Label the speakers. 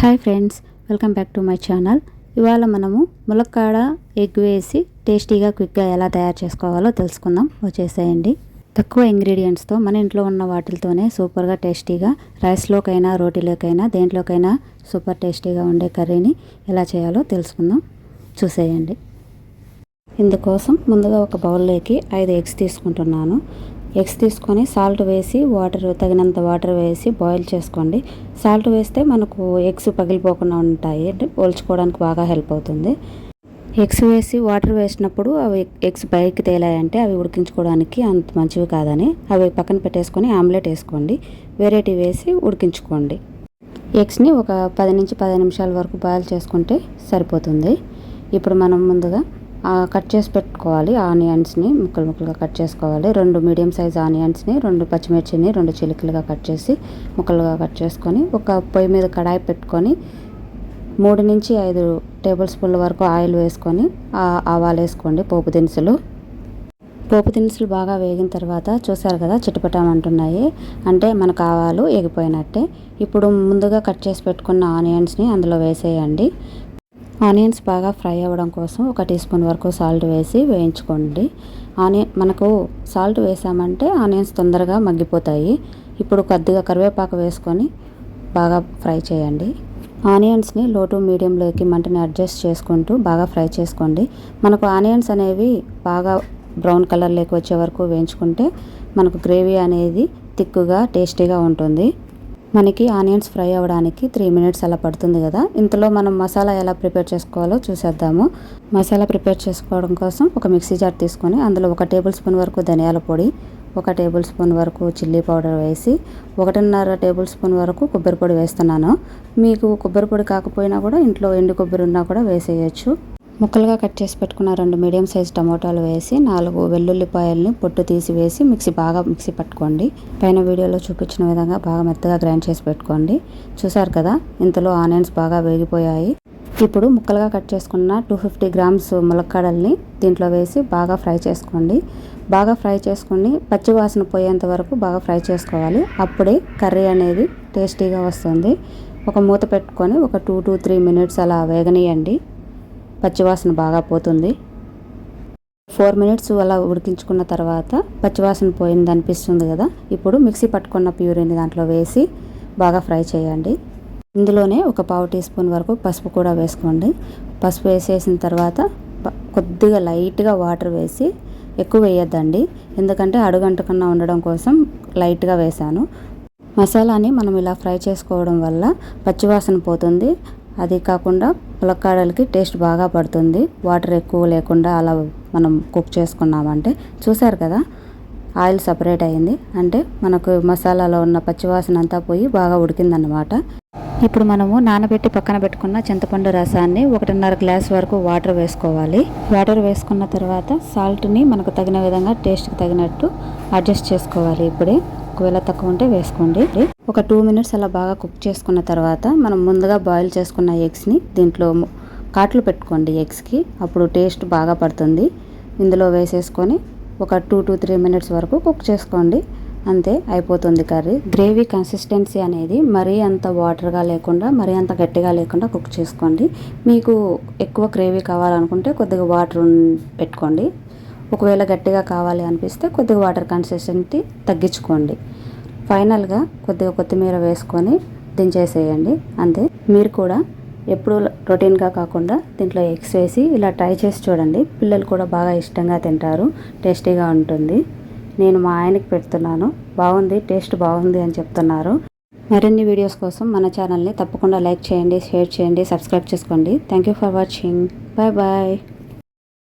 Speaker 1: Hi friends, welcome back to my channel. ఇవాళ మనము ములక్కాడ ఎగ్ వేసి టేస్టీగా క్విక్గా ఎలా తయారు చేసుకోవాలో తెలుసుకుందాం. వచ్చేసేయండి. తక్కువ ఇంగ్రీడియంట్స్తో మన ఇంట్లో ఉన్న వాటితోనే సూపర్గా టేస్టీగా రైస్లోకైనా రోటీలోకైనా దేంట్లోకైనా సూపర్ టేస్టీగా ఉండే కర్రీని ఎలా చేయాలో తెలుసుకుందాం. చూసేయండి. ఇందుకోసం ముందుగా ఒక బౌల్లోకి 5 ఎగ్స్ తీసుకుంటున్నాను. ఎగ్స్ తీసుకొని సాల్ట్ వేసి తగినంత వాటర్ వేసి బాయిల్ చేసుకోండి. సాల్ట్ వేస్తే మనకు ఎగ్స్ పగిలిపోకుండా ఉంటాయి, పోల్చుకోవడానికి బాగా హెల్ప్ అవుతుంది. ఎగ్స్ వేసి వాటర్ వేసినప్పుడు అవి ఎగ్స్ పైకి తేలాయంటే అవి ఉడికించుకోవడానికి అంత మంచివి కాదని అవి పక్కన పెట్టేసుకొని ఆమ్లెట్ వేసుకోండి. వెరైటీ వేసి ఉడికించుకోండి. ఎగ్స్ని ఒక 10 నుంచి 15 నిమిషాల వరకు బాయిల్ చేసుకుంటే సరిపోతుంది. ఇప్పుడు మనం ముందుగా కట్ చేసి పెట్టుకోవాలి. ఆనియన్స్ని ముక్కలుగా కట్ చేసుకోవాలి. 2 మీడియం సైజ్ ఆనియన్స్ని, 2 పచ్చిమిర్చిని 2 చిలుకలుగా కట్ చేసి ముక్కలుగా కట్ చేసుకొని ఒక పొయ్యి మీద కడాయి పెట్టుకొని 3 నుంచి 5 టేబుల్ స్పూన్ల వరకు ఆయిల్ వేసుకొని ఆవాలు వేసుకోండి. పోపు దినుసులు బాగా వేగిన తర్వాత చూసారు కదా, చిటపటామంటున్నాయి అంటే మనకు ఆవాలు ఎగిపోయినట్టే. ఇప్పుడు ముందుగా కట్ చేసి పెట్టుకున్న ఆనియన్స్ని అందులో వేసేయండి. ఆనియన్స్ బాగా ఫ్రై అవ్వడం కోసం 1 టీ స్పూన్ వరకు సాల్ట్ వేసి వేయించుకోండి. మనకు సాల్ట్ వేసామంటే ఆనియన్స్ తొందరగా మగ్గిపోతాయి. ఇప్పుడు కొద్దిగా కరివేపాకు వేసుకొని బాగా ఫ్రై చేయండి. ఆనియన్స్ని లో టు మీడియంలోకి మంటని అడ్జస్ట్ చేసుకుంటూ బాగా ఫ్రై చేసుకోండి. మనకు ఆనియన్స్ అనేవి బాగా బ్రౌన్ కలర్లోకి వచ్చే వరకు వేయించుకుంటే మనకు గ్రేవీ అనేది థిక్గా టేస్టీగా ఉంటుంది. మనకి ఆనియన్స్ ఫ్రై అవ్వడానికి 3 మినిట్స్ అలా పడుతుంది కదా. ఇంతలో మనం మసాలా ఎలా ప్రిపేర్ చేసుకోవాలో చూసేద్దాము. మసాలా ప్రిపేర్ చేసుకోవడం కోసం ఒక మిక్సీ జార్ తీసుకొని అందులో 1 టేబుల్ స్పూన్ వరకు ధనియాల పొడి, 1 టేబుల్ స్పూన్ వరకు చిల్లీ పౌడర్ వేసి 1.5 టేబుల్ స్పూన్ వరకు కొబ్బరి పొడి వేస్తున్నాను. మీకు కొబ్బరి పొడి కాకపోయినా కూడా ఇంట్లో ఎండు కొబ్బరి ఉన్నా కూడా వేసేయచ్చు. ముక్కలుగా కట్ చేసి పెట్టుకున్న 2 మీడియం సైజ్ టమోటాలు వేసి 4 వెల్లుల్లిపాయల్ని పొట్టు తీసి వేసి మిక్సీ పట్టుకోండి. పైన వీడియోలో చూపించిన విధంగా బాగా మెత్తగా గ్రైండ్ చేసి పెట్టుకోండి. చూసారు కదా, ఇంతలో ఆనియన్స్ బాగా వేగిపోయాయి. ఇప్పుడు ముక్కలుగా కట్ చేసుకున్న 250 గ్రామ్స్ ములక్కాడల్ని దీంట్లో వేసి బాగా ఫ్రై చేసుకోండి. బాగా ఫ్రై చేసుకుని పచ్చివాసన పోయేంత వరకు బాగా ఫ్రై చేసుకోవాలి. అప్పుడే కర్రీ అనేది టేస్టీగా వస్తుంది. ఒక మూత పెట్టుకొని ఒక 2 to 3 మినిట్స్ అలా వేగనీయండి. పచ్చివాసన బాగా పోతుంది. 4 మినిట్స్ అలా ఉడికించుకున్న తర్వాత పచ్చివాసన పోయింది అనిపిస్తుంది కదా. ఇప్పుడు మిక్సీ పట్టుకున్న ప్యూరీని దాంట్లో వేసి బాగా ఫ్రై చేయండి. ఇందులోనే ఒక 1/2 టీ స్పూన్ వరకు పసుపు కూడా వేసుకోండి. పసుపు వేసేసిన తర్వాత కొద్దిగా లైట్గా వాటర్ వేసి, ఎక్కువ వేయొద్దండి ఎందుకంటే అడుగంటకన్నా ఉండడం కోసం లైట్గా వేసాను. మసాలాని మనం ఇలా ఫ్రై చేసుకోవడం వల్ల పచ్చివాసన పోతుంది. అది కాకుండా ములక్కాడలకి టేస్ట్ బాగా పడుతుంది. వాటర్ ఎక్కువ లేకుండా అలా మనం కుక్ చేసుకున్నామంటే. చూసారు కదా, ఆయిల్ సపరేట్ అయ్యింది అంటే మనకు మసాలాలో ఉన్న పచ్చివాసన అంతా పోయి బాగా ఉడికిందన్నమాట. ఇప్పుడు మనము నానబెట్టి పక్కన పెట్టుకున్న చింతపండు రసాన్ని 1.5 గ్లాస్ వరకు వాటర్ వేసుకోవాలి. వాటర్ వేసుకున్న తర్వాత సాల్ట్ని మనకు తగిన విధంగా టేస్ట్కి తగినట్టు అడ్జస్ట్ చేసుకోవాలి. ఇప్పుడే ఒకవేళ తక్కువ ఉంటే వేసుకోండి. ఒక 2 మినిట్స్ అలా బాగా కుక్ చేసుకున్న తర్వాత మనం ముందుగా బాయిల్ చేసుకున్న ఎగ్స్ని దీంట్లో కాట్లు పెట్టుకోండి ఎగ్స్కి, అప్పుడు టేస్ట్ బాగా పడుతుంది. ఇందులో వేసేసుకొని ఒక 2 to 3 మినిట్స్ వరకు కుక్ చేసుకోండి. అంతే, అయిపోతుంది కర్రీ. గ్రేవీ కన్సిస్టెన్సీ అనేది మరీ అంత వాటర్గా లేకుండా మరీ అంత గట్టిగా లేకుండా కుక్ చేసుకోండి. మీకు ఎక్కువ గ్రేవీ కావాలనుకుంటే కొద్దిగా వాటర్ పెట్టుకోండి. ఒకవేళ గట్టిగా కావాలి అనిపిస్తే కొద్దిగా వాటర్ కన్సిస్టెన్సీ తగ్గించుకోండి. ఫైనల్గా కొద్దిగా కొత్తిమీర వేసుకొని దించేసేయండి. అంతే. మీరు కూడా ఎప్పుడు రొటీన్గా కాకుండా దీంట్లో ఎగ్స్ వేసి ఇలా ట్రై చేసి చూడండి. పిల్లలు కూడా బాగా ఇష్టంగా తింటారు, టేస్టీగా ఉంటుంది. నేను మా ఆయనకి పెడుతున్నాను, బాగుంది, టేస్ట్ బాగుంది అని చెప్తున్నారు. మరిన్ని వీడియోస్ కోసం మన ఛానల్ని తప్పకుండా లైక్ చేయండి, షేర్ చేయండి, సబ్స్క్రైబ్ చేసుకోండి. Thank you for watching. Bye bye.